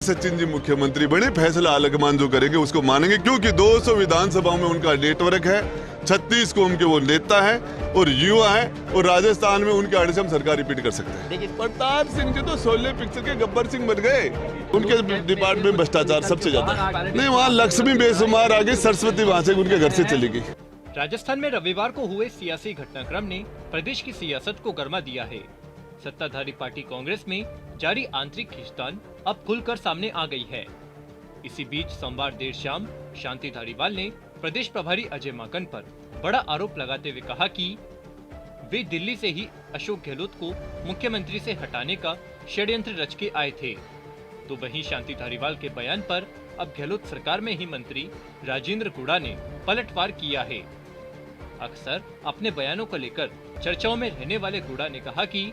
सचिन जी मुख्यमंत्री बने, फैसला आलकमान जो करेंगे उसको मानेंगे, क्योंकि 200 विधानसभाओं में उनका नेटवर्क है, 36 कौम के वो नेता है और युवा है, और राजस्थान में उनके आड़े से हम सरकार रिपीट कर सकते हैं। देखिए प्रताप सिंह जी तो 16 पिक्चर के गब्बर सिंह बन गए, उनके डिपार्टमेंट में भ्रष्टाचार सबसे ज्यादा। नहीं, वहाँ लक्ष्मी बेशुमार आ गई, सरस्वती वहाँ से उनके घर से चली गई। राजस्थान में रविवार को हुए सियासी घटनाक्रम ने प्रदेश की सियासत को गरमा दिया है। सत्ताधारी पार्टी कांग्रेस में जारी आंतरिक खींचतान अब खुलकर सामने आ गई है। इसी बीच सोमवार देर शाम शांति धारीवाल ने प्रदेश प्रभारी अजय माकन पर बड़ा आरोप लगाते हुए कहा कि वे दिल्ली से ही अशोक गहलोत को मुख्यमंत्री से हटाने का षड्यंत्र रच के आए थे। तो वहीं शांति धारीवाल के बयान पर अब गहलोत सरकार में ही मंत्री राजेंद्र गुड़ा ने पलटवार किया है। अक्सर अपने बयानों को लेकर चर्चाओं में रहने वाले गुड़ा ने कहा कि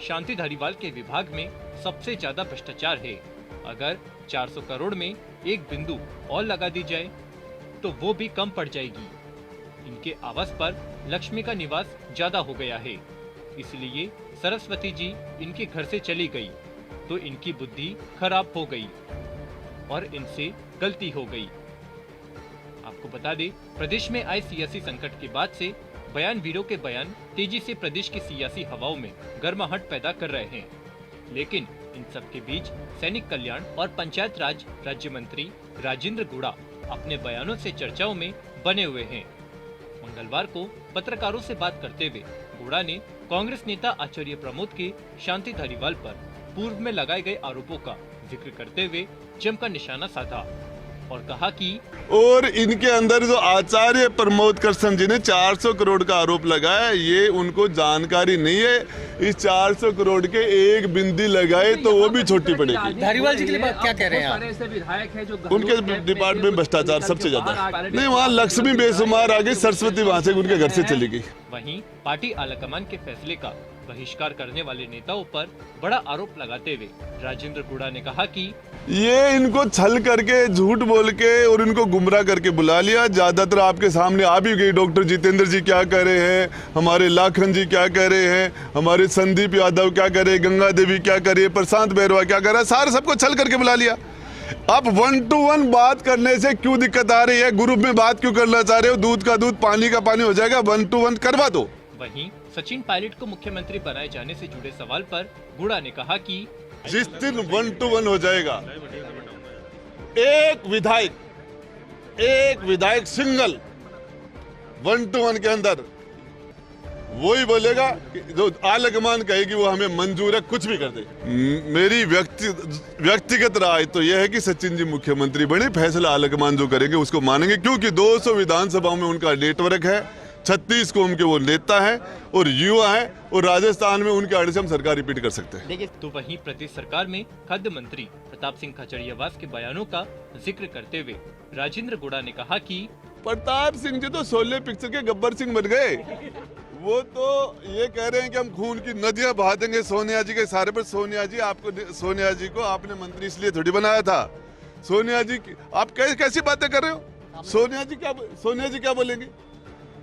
शांति धारीवाल के विभाग में सबसे ज्यादा भ्रष्टाचार है। अगर 400 करोड़ में एक बिंदु और लगा दी जाए तो वो भी कम पड़ जाएगी। इनके आवास पर लक्ष्मी का निवास ज्यादा हो गया है, इसलिए सरस्वती जी इनके घर से चली गई तो इनकी बुद्धि खराब हो गई और इनसे गलती हो गई। आपको बता दें, प्रदेश में आए सियासी संकट के बाद से बयान वीरों के बयान तेजी से प्रदेश की सियासी हवाओं में गर्माहट पैदा कर रहे हैं। लेकिन इन सब के बीच सैनिक कल्याण और पंचायत राज राज्य मंत्री राजेंद्र गुड़ा अपने बयानों से चर्चाओं में बने हुए हैं। मंगलवार को पत्रकारों से बात करते हुए गुड़ा ने कांग्रेस नेता आचार्य प्रमोद के शांति धारीवाल पर पूर्व में लगाए गए आरोपों का जिक्र करते हुए जमकर निशाना साधा और कहा कि और इनके अंदर जो आचार्य प्रमोद कृष्ण जी ने 400 करोड़ का आरोप लगाया, ये उनको जानकारी नहीं है। इस 400 करोड़ के एक बिंदी लगाए तो वो भी छोटी पड़ेगी। धारीवाल जी के लिए क्या कह रहे हैं आप? विधायक है जो उनके डिपार्टमेंट में भ्रष्टाचार सबसे ज्यादा। नहीं, वहाँ लक्ष्मी बेशुमार आ गई, सरस्वती वहाँ से उनके घर से चली गई। वहीं पार्टी आलाकमान के फैसले का बहिष्कार करने वाले नेताओं पर बड़ा आरोप लगाते हुए राजेंद्र गुड़ा ने कहा कि ये इनको छल करके, झूठ बोल के और इनको गुमराह करके बुला लिया। ज्यादातर आपके सामने आ भी गई। डॉक्टर जितेंद्र जी क्या कह रहे हैं, हमारे लाखन जी क्या कह रहे हैं, हमारे संदीप यादव क्या कह रहे हैं, गंगा देवी क्या कह रही है, प्रशांत बैरवा क्या कह रहा है, सारे सबको छल करके बुला लिया। अब 1 to 1 बात करने से क्यों दिक्कत आ रही है? ग्रुप में बात क्यों करना चाह रहे हो? दूध का दूध पानी का पानी हो जाएगा, 1 to 1 करवा दो। वहीं सचिन पायलट को मुख्यमंत्री बनाए जाने से जुड़े सवाल पर गुड़ा ने कहा कि जिस दिन 1 to 1 हो जाएगा, एक विधायक सिंगल 1 to 1 के अंदर वही बोलेगा कि जो आलकमान कहेगी वो हमें मंजूर है, कुछ भी कर दे। मेरी व्यक्तिगत राय तो यह है कि सचिन जी मुख्यमंत्री बने, फैसला आलकमान जो करेंगे उसको मानेंगे, क्योंकि 200 विधानसभाओं में उनका नेटवर्क है, 36 कौम के वो नेता है और युवा है, और राजस्थान में उनके आड़े से हम सरकार रिपीट कर सकते हैं। तो वहीं प्रदेश सरकार में खाद्य मंत्री प्रताप सिंह खचड़ियावास के बयानों का जिक्र करते हुए राजेंद्र गुड़ा ने कहा कि प्रताप सिंह जी तो 16 पिक्चर के गब्बर सिंह बन गए। वो तो ये कह रहे हैं कि हम खून की नदियां बहा देंगे सोनिया जी के सहारे पर। सोनिया जी को आपने मंत्री इसलिए थोड़ी बनाया था। सोनिया जी आप कैसी बातें कर रहे हो? सोनिया जी क्या बोलेंगे?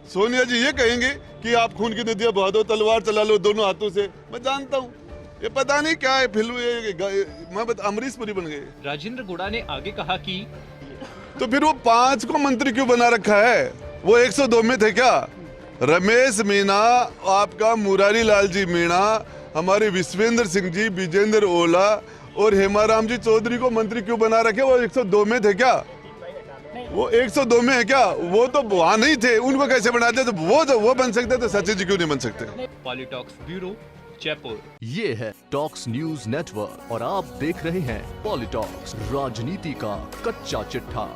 सोनिया जी ये कहेंगे कि आप खून की नदियां बहा दो, तलवार चला लो दोनों हाथों से। मैं जानता हूँ, ये पता नहीं क्या है फिल्म, अमरीश पुरी बन गए। राजेंद्र गुड़ा ने आगे कहा कि तो फिर वो 5 को मंत्री क्यों बना रखा है? वो 102 में थे क्या? रमेश मीणा, आपका मुरारी लाल जी मीणा, हमारे विश्वेंद्र सिंह जी, विजेंद्र ओला और हेमाराम जी चौधरी को मंत्री क्यों बना रखे? वो 102 में थे क्या? वो 102 में है क्या? वो तो वहाँ नहीं थे, उनको कैसे बनाते? तो वो बन सकते तो सचिन जी क्यों नहीं बन सकते? पॉलिटॉक्स ब्यूरो, जयपुर। ये है टॉक्स न्यूज नेटवर्क और आप देख रहे हैं पॉलिटॉक्स, राजनीति का कच्चा चिट्ठा।